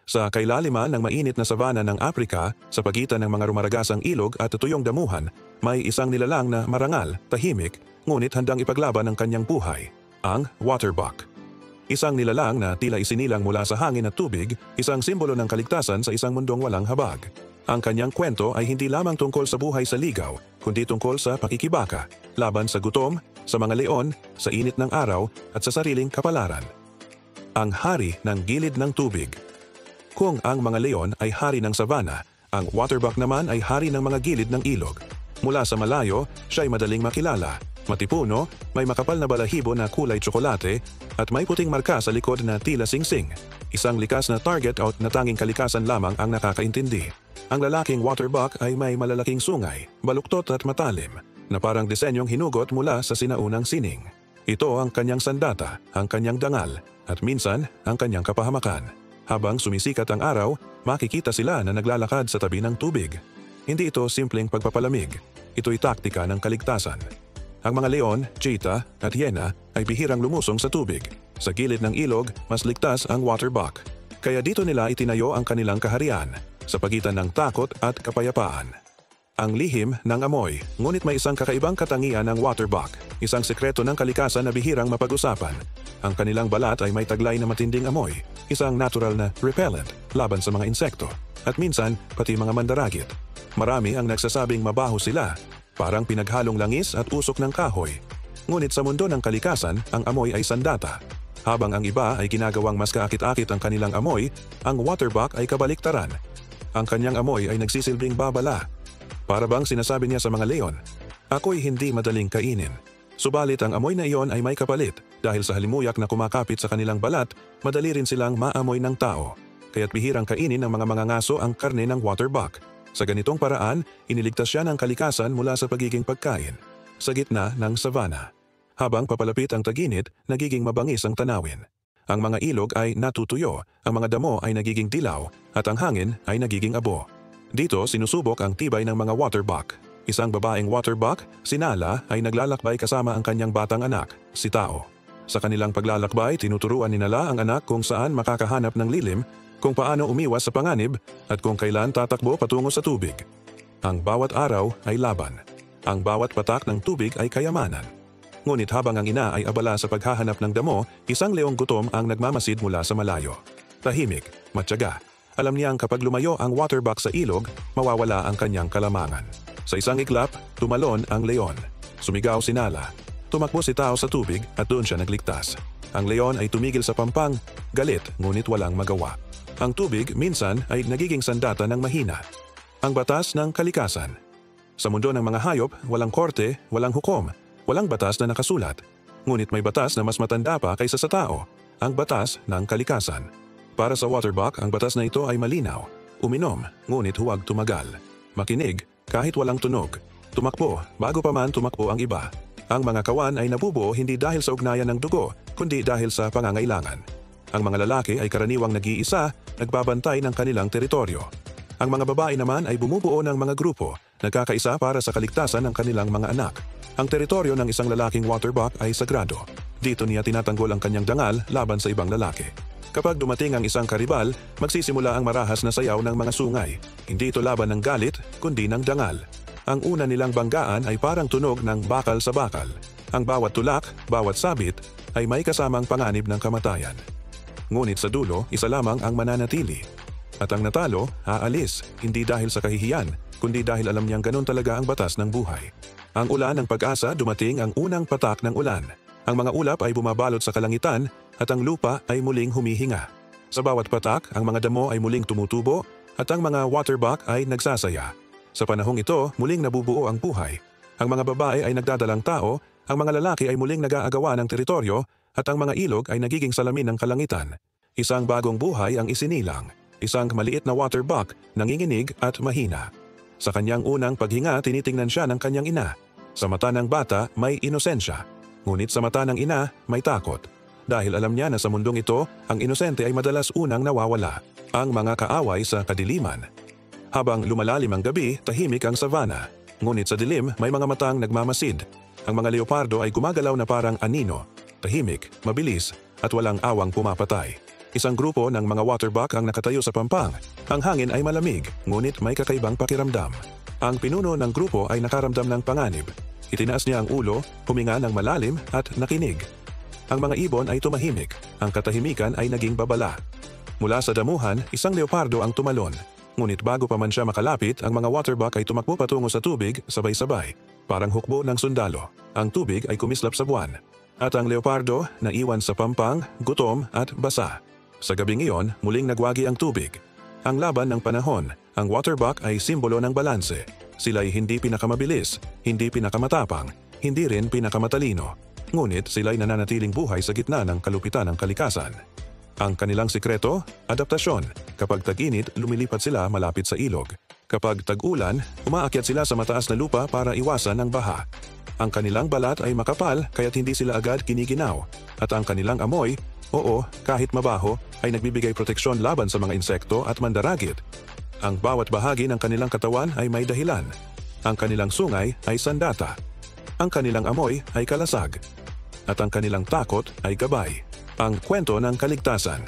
Sa kailaliman ng mainit na sabana ng Africa, sa pagitan ng mga rumaragasang ilog at tuyong damuhan, may isang nilalang na marangal, tahimik, ngunit handang ipaglaban ang kanyang buhay, ang waterbuck. Isang nilalang na tila isinilang mula sa hangin at tubig, isang simbolo ng kaligtasan sa isang mundong walang habag. Ang kanyang kwento ay hindi lamang tungkol sa buhay sa ligaw, kundi tungkol sa pakikibaka, laban sa gutom, sa mga leon, sa init ng araw at sa sariling kapalaran. Ang hari ng gilid ng tubig. Kung ang mga leon ay hari ng savanna, ang waterbuck naman ay hari ng mga gilid ng ilog. Mula sa malayo, siya ay madaling makilala. Matipuno, may makapal na balahibo na kulay tsokolate at may puting marka sa likod na tila singsing. Isang likas na target out na tanging kalikasan lamang ang nakakaintindi. Ang lalaking waterbuck ay may malalaking sungay, baluktot at matalim, na parang disenyong hinugot mula sa sinaunang sining. Ito ang kanyang sandata, ang kanyang dangal, at minsan ang kanyang kapahamakan. Habang sumisikat ang araw, makikita sila na naglalakad sa tabi ng tubig. Hindi ito simpleng pagpapalamig. Ito'y taktika ng kaligtasan. Ang mga leon, cheetah at hyena ay bihirang lumusong sa tubig. Sa gilid ng ilog, mas ligtas ang waterbuck. Kaya dito nila itinayo ang kanilang kaharian, sa pagitan ng takot at kapayapaan. Ang lihim ng amoy, ngunit may isang kakaibang katangian ng waterbuck, isang sekreto ng kalikasan na bihirang mapag-usapan. Ang kanilang balat ay may taglay na matinding amoy, isang natural na repellent laban sa mga insekto, at minsan pati mga mandaragit. Marami ang nagsasabing mabaho sila, parang pinaghalong langis at usok ng kahoy. Ngunit sa mundo ng kalikasan, ang amoy ay sandata. Habang ang iba ay ginagawang mas kaakit-akit ang kanilang amoy, ang waterbuck ay kabaliktaran. Ang kanyang amoy ay nagsisilbing babala. Para bang sinasabi niya sa mga leon, "Ako'y hindi madaling kainin." Subalit ang amoy na iyon ay may kapalit dahil sa halimuyak na kumakapit sa kanilang balat, madali rin silang maamoy ng tao. Kaya't bihirang kainin ng mga mangangaso ang karne ng waterbuck. Sa ganitong paraan, iniligtas siya ng kalikasan mula sa pagiging pagkain. Sa gitna ng savanna. Habang papalapit ang taginit, nagiging mabangis ang tanawin. Ang mga ilog ay natutuyo, ang mga damo ay nagiging dilaw, at ang hangin ay nagiging abo. Dito sinusubok ang tibay ng mga waterbuck. Isang babaeng waterbuck, si Nala, ay naglalakbay kasama ang kanyang batang anak, si Tao. Sa kanilang paglalakbay, tinuturuan ni Nala ang anak kung saan makakahanap ng lilim, kung paano umiwas sa panganib, at kung kailan tatakbo patungo sa tubig. Ang bawat araw ay laban. Ang bawat patak ng tubig ay kayamanan. Ngunit habang ang ina ay abala sa paghahanap ng damo, isang leong gutom ang nagmamasid mula sa malayo. Tahimik, matyaga. Alam niyang kapag lumayo ang waterbuck sa ilog, mawawala ang kanyang kalamangan. Sa isang iglap, tumalon ang leon. Sumigaw si Nala. Tumakbo si Tao sa tubig at doon siya nagligtas. Ang leon ay tumigil sa pampang, galit ngunit walang magawa. Ang tubig minsan ay nagiging sandata ng mahina. Ang batas ng kalikasan. Sa mundo ng mga hayop, walang korte, walang hukom, walang batas na nakasulat. Ngunit may batas na mas matanda pa kaysa sa tao, ang batas ng kalikasan. Para sa waterbuck, ang batas na ito ay malinaw. Uminom, ngunit huwag tumagal. Makinig, kahit walang tunog. Tumakbo, bago pa man tumakbo ang iba. Ang mga kawan ay nabubuo hindi dahil sa ugnayan ng dugo, kundi dahil sa pangangailangan. Ang mga lalaki ay karaniwang nag-iisa, nagbabantay ng kanilang teritoryo. Ang mga babae naman ay bumubuo ng mga grupo, nagkakaisa para sa kaligtasan ng kanilang mga anak. Ang teritoryo ng isang lalaking waterbuck ay sagrado. Dito niya tinatanggol ang kanyang dangal laban sa ibang lalaki. Kapag dumating ang isang karibal, magsisimula ang marahas na sayaw ng mga sungay. Hindi ito laban ng galit, kundi ng dangal. Ang una nilang banggaan ay parang tunog ng bakal sa bakal. Ang bawat tulak, bawat sabit, ay may kasamang panganib ng kamatayan. Ngunit sa dulo, isa lamang ang mananatili. At ang natalo, aalis, hindi dahil sa kahihiyan, kundi dahil alam niyang ganun talaga ang batas ng buhay. Ang ulan ng pag-asa, dumating ang unang patak ng ulan. Ang mga ulap ay bumabalot sa kalangitan at ang lupa ay muling humihinga. Sa bawat patak, ang mga damo ay muling tumutubo at ang mga waterbuck ay nagsasaya. Sa panahong ito, muling nabubuo ang buhay. Ang mga babae ay nagdadalang tao, ang mga lalaki ay muling nag-aagawa ng teritoryo at ang mga ilog ay nagiging salamin ng kalangitan. Isang bagong buhay ang isinilang. Isang maliit na waterbuck, nanginginig at mahina. Sa kanyang unang paghinga, tinitingnan siya ng kanyang ina. Sa mata ng bata, may inosensya. Ngunit sa mata ng ina, may takot. Dahil alam niya na sa mundong ito, ang inosente ay madalas unang nawawala. Ang mga kaaway sa kadiliman. Habang lumalalim ang gabi, tahimik ang savanna. Ngunit sa dilim, may mga matang nagmamasid. Ang mga leopardo ay gumagalaw na parang anino. Tahimik, mabilis, at walang awang pumapatay. Isang grupo ng mga waterbuck ang nakatayo sa pampang. Ang hangin ay malamig, ngunit may kakaibang pakiramdam. Ang pinuno ng grupo ay nakaramdam ng panganib. Itinaas niya ang ulo, huminga ng malalim at nakinig. Ang mga ibon ay tumahimik. Ang katahimikan ay naging babala. Mula sa damuhan, isang leopardo ang tumalon. Ngunit bago pa man siya makalapit, ang mga waterbuck ay tumakbo patungo sa tubig sabay-sabay. Parang hukbo ng sundalo. Ang tubig ay kumislap sa buwan. At ang leopardo naiwan sa pampang, gutom at basa. Sa gabing iyon, muling nagwagi ang tubig. Ang laban ng panahon, ang waterbuck ay simbolo ng balanse. Sila'y hindi pinakamabilis, hindi pinakamatapang, hindi rin pinakamatalino. Ngunit sila'y nananatiling buhay sa gitna ng kalupitan ng kalikasan. Ang kanilang sikreto, adaptasyon. Kapag tag-init, lumilipat sila malapit sa ilog. Kapag tag-ulan, umaakyat sila sa mataas na lupa para iwasan ang baha. Ang kanilang balat ay makapal kaya't hindi sila agad kiniginaw. At ang kanilang amoy, oo, kahit mabaho, ay nagbibigay proteksyon laban sa mga insekto at mandaragit. Ang bawat bahagi ng kanilang katawan ay may dahilan. Ang kanilang sungay ay sandata. Ang kanilang amoy ay kalasag. At ang kanilang takot ay gabay. Ang kwento ng kaligtasan.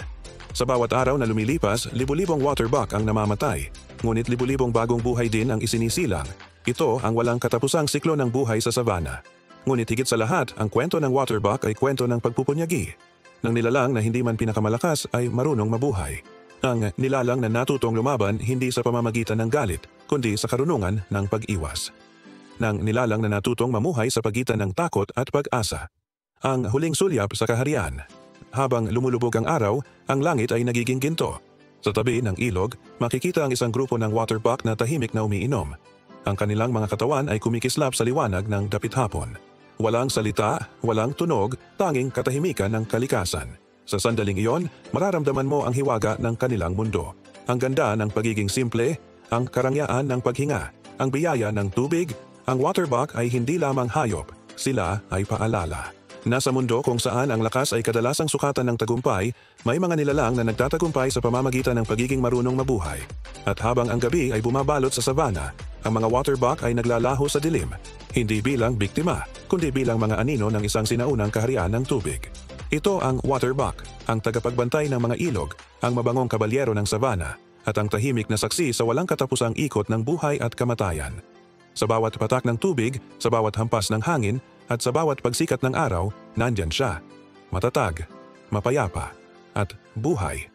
Sa bawat araw na lumilipas, libu-libong waterbuck ang namamatay. Ngunit libu-libong bagong buhay din ang isinisilang. Ito ang walang katapusang siklo ng buhay sa savanna. Ngunit higit sa lahat, ang kwento ng waterbuck ay kwento ng pagpupunyagi. Ng nilalang na hindi man pinakamalakas ay marunong mabuhay. Ang nilalang na natutong lumaban hindi sa pamamagitan ng galit, kundi sa karunungan ng pag-iwas. Ng nilalang na natutong mamuhay sa pagitan ng takot at pag-asa. Ang huling sulyap sa kaharian. Habang lumulubog ang araw, ang langit ay nagiging ginto. Sa tabi ng ilog, makikita ang isang grupo ng waterbuck na tahimik na umiinom. Ang kanilang mga katawan ay kumikislap sa liwanag ng dapit hapon. Walang salita, walang tunog, tanging katahimikan ng kalikasan. Sa sandaling iyon, mararamdaman mo ang hiwaga ng kanilang mundo. Ang ganda ng pagiging simple, ang karangyaan ng paghinga, ang biyaya ng tubig, ang waterbuck ay hindi lamang hayop, sila ay paalala. Nasa mundo kung saan ang lakas ay kadalasang sukatan ng tagumpay, may mga nilalang na nagtatagumpay sa pamamagitan ng pagiging marunong mabuhay. At habang ang gabi ay bumabalot sa savanna, ang mga waterbuck ay naglalaho sa dilim, hindi bilang biktima, kundi bilang mga anino ng isang sinaunang kaharian ng tubig. Ito ang waterbuck, ang tagapagbantay ng mga ilog, ang mabangong kabalyero ng savanna, at ang tahimik na saksi sa walang katapusang ikot ng buhay at kamatayan. Sa bawat patak ng tubig, sa bawat hampas ng hangin, at sa bawat pagsikat ng araw, nandyan siya. Matatag, mapayapa, at buhay.